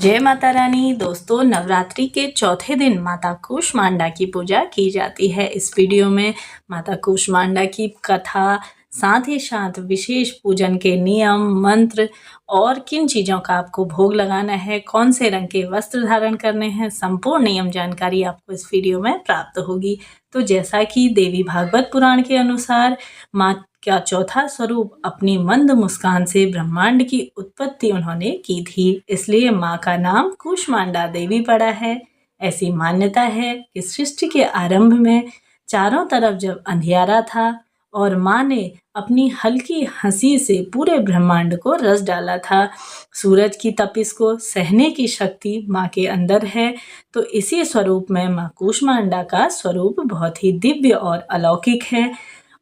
जय माता रानी। दोस्तों, नवरात्रि के चौथे दिन माता कूष्मांडा की पूजा की जाती है। इस वीडियो में माता कूष्मांडा की कथा, साथ ही साथ विशेष पूजन के नियम, मंत्र और किन चीज़ों का आपको भोग लगाना है, कौन से रंग के वस्त्र धारण करने हैं, संपूर्ण नियम जानकारी आपको इस वीडियो में प्राप्त होगी। तो जैसा कि देवी भागवत पुराण के अनुसार माँ का चौथा स्वरूप अपनी मंद मुस्कान से ब्रह्मांड की उत्पत्ति उन्होंने की थी, इसलिए माँ का नाम कूष्मांडा देवी पड़ा है। ऐसी मान्यता है कि सृष्टि के आरंभ में चारों तरफ जब अंधियारा था और माँ ने अपनी हल्की हंसी से पूरे ब्रह्मांड को रस डाला था। सूरज की तपिश को सहने की शक्ति माँ के अंदर है, तो इसी स्वरूप में माँ कूष्मांडा का स्वरूप बहुत ही दिव्य और अलौकिक है।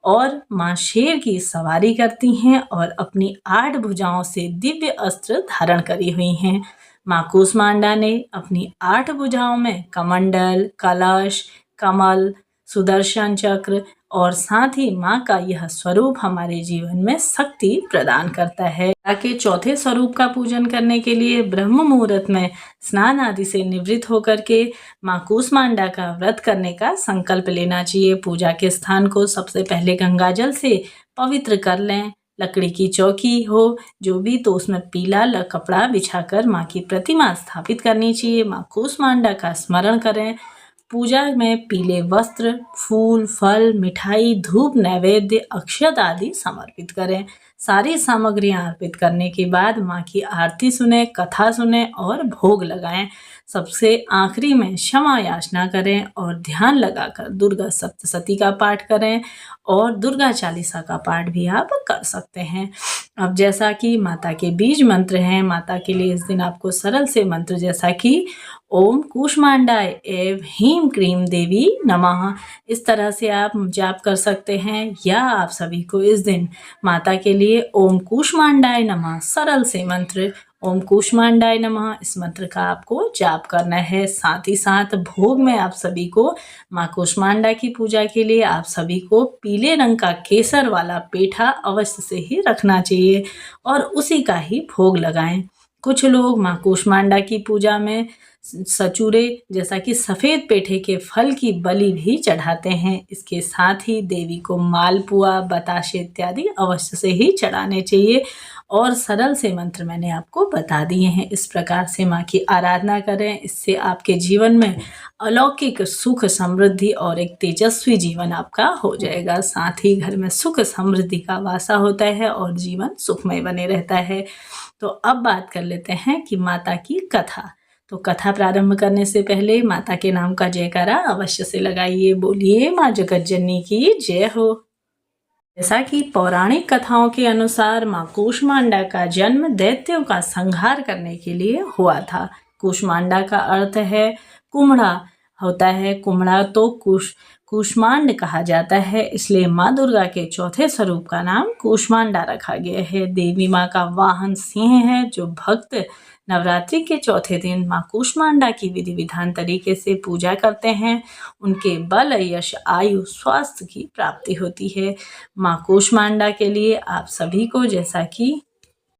और माँ शेर की सवारी करती हैं और अपनी 8 भुजाओं से दिव्य अस्त्र धारण करी हुई हैं। माँ कूष्मांडा ने अपनी 8 भुजाओं में कमंडल, कलश, कमल, सुदर्शन चक्र और साथ ही माँ का यह स्वरूप हमारे जीवन में शक्ति प्रदान करता है। ताकि चौथे स्वरूप का पूजन करने के लिए ब्रह्म मुहूर्त में स्नान आदि से निवृत्त होकर के माँ कूष्मांडा का व्रत करने का संकल्प लेना चाहिए। पूजा के स्थान को सबसे पहले गंगा जल से पवित्र कर लें। लकड़ी की चौकी हो जो भी, तो उसमें पीला कपड़ा बिछाकर माँ की प्रतिमा स्थापित करनी चाहिए। माँ कूष्मांडा का स्मरण करें। पूजा में पीले वस्त्र, फूल, फल, मिठाई, धूप, नैवेद्य, अक्षत आदि समर्पित करें। सारी सामग्रियां अर्पित करने के बाद माँ की आरती सुने, कथा सुने और भोग लगाएं। सबसे आखिरी में क्षमा याचना करें और ध्यान लगाकर दुर्गा सप्तशती का पाठ करें और दुर्गा चालीसा का पाठ भी आप कर सकते हैं। अब जैसा कि माता के बीज मंत्र हैं, माता के लिए इस दिन आपको सरल से मंत्र जैसा कि ओम कूष्मांडाय एव ह्रीं क्लीं देवी नमः, इस तरह से आप जाप कर सकते हैं। या आप सभी को इस दिन माता के लिए ओम कूष्मांडाय नमः सरल से मंत्र ओम कूष्मांडाय नमः, इस मंत्र का आपको जाप करना है। साथ ही साथ भोग में आप सभी को माँ कूष्मांडा की पूजा के लिए आप सभी को पीले रंग का केसर वाला पेठा अवश्य से ही रखना चाहिए और उसी का ही भोग लगाएं। कुछ लोग माँ कूष्मांडा की पूजा में सचूरे जैसा कि सफ़ेद पेठे के फल की बलि भी चढ़ाते हैं। इसके साथ ही देवी को मालपुआ, बताशे इत्यादि अवश्य से ही चढ़ाने चाहिए। और सरल से मंत्र मैंने आपको बता दिए हैं। इस प्रकार से माँ की आराधना करें, इससे आपके जीवन में अलौकिक सुख, समृद्धि और एक तेजस्वी जीवन आपका हो जाएगा। साथ ही घर में सुख समृद्धि का वासा होता है और जीवन सुखमय बने रहता है। तो अब बात कर लेते हैं कि माता की कथा। तो कथा प्रारंभ करने से पहले माता के नाम का जयकारा अवश्य से लगाइए। बोलिए माँ जगत जननी की जय हो। जैसा कि पौराणिक कथाओं के अनुसार माँ कूष्मांडा का जन्म दैत्यों का संहार करने के लिए हुआ था। कूष्मांडा का अर्थ है कुम्हड़ा होता है। कुम्हड़ा तो कूष्मांड कहा जाता है, इसलिए माँ दुर्गा के चौथे स्वरूप का नाम कूष्मांडा रखा गया है। देवी माँ का वाहन सिंह है। जो भक्त नवरात्रि के चौथे दिन माँ कूष्मांडा की विधि विधान तरीके से पूजा करते हैं, उनके बल, यश, आयु, स्वास्थ्य की प्राप्ति होती है। माँ कूष्मांडा के लिए आप सभी को, जैसा कि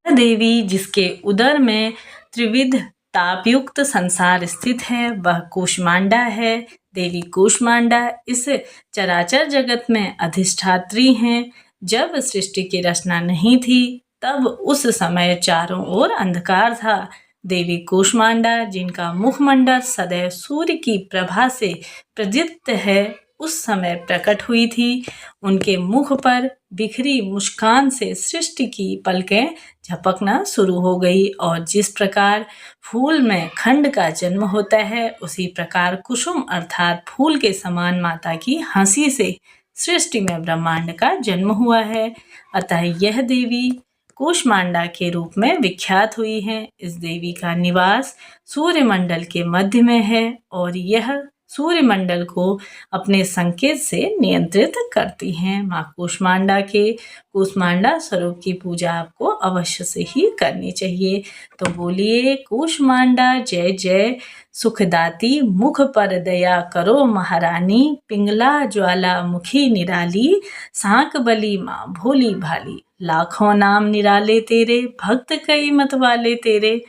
देवी जिसके उदर में त्रिविध तापयुक्त संसार स्थित है, वह कूष्मांडा है। देवी कूष्मांडा इस चराचर जगत में अधिष्ठात्री हैं। जब सृष्टि की रचना नहीं थी तब उस समय चारों ओर अंधकार था। देवी कूष्मांडा जिनका मुखमंडल सदैव सूर्य की प्रभा से प्रदीप्त है, उस समय प्रकट हुई थी। उनके मुख पर बिखरी मुस्कान से सृष्टि की पलकें झपकना शुरू हो गई और जिस प्रकार फूल में खंड का जन्म होता है, उसी प्रकार कुसुम अर्थात फूल के समान माता की हंसी से सृष्टि में ब्रह्मांड का जन्म हुआ है। अतः यह देवी कूष्मांडा के रूप में विख्यात हुई है। इस देवी का निवास सूर्यमंडल के मध्य में है और यह सूर्यमंडल को अपने संकेत से नियंत्रित करती हैं। माँ कूष्मांडा के कूष्मांडा स्वरूप की पूजा आपको अवश्य से ही करनी चाहिए। तो बोलिए कूष्मांडा जय जय, सुखदाती मुख पर दया करो महारानी, पिंगला ज्वाला मुखी निराली, सांक बली माँ भोली भाली, लाखों नाम निराले तेरे, भक्त कई मत वाले तेरे।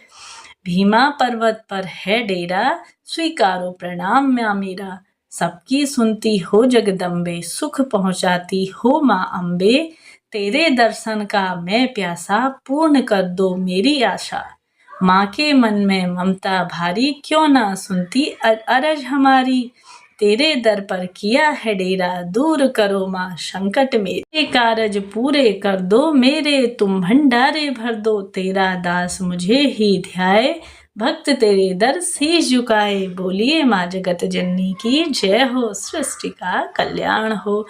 भीमा पर्वत पर है डेरा, स्वीकारो प्रणाम माँ मेरा। सबकी सुनती हो जगदम्बे, सुख पहुँचाती हो माँ अम्बे। तेरे दर्शन का मैं प्यासा, पूर्ण कर दो मेरी आशा। माँ के मन में ममता भारी, क्यों ना सुनती अरज हमारी। तेरे दर पर किया है डेरा, दूर करो माँ संकट मेरे। कारज पूरे कर दो मेरे, तुम भंडारे भर दो। तेरा दास मुझे ही ध्याए, भक्त तेरे दर शीश झुकाए। बोलिए माँ जगत जननी की जय हो, सृष्टि का कल्याण हो।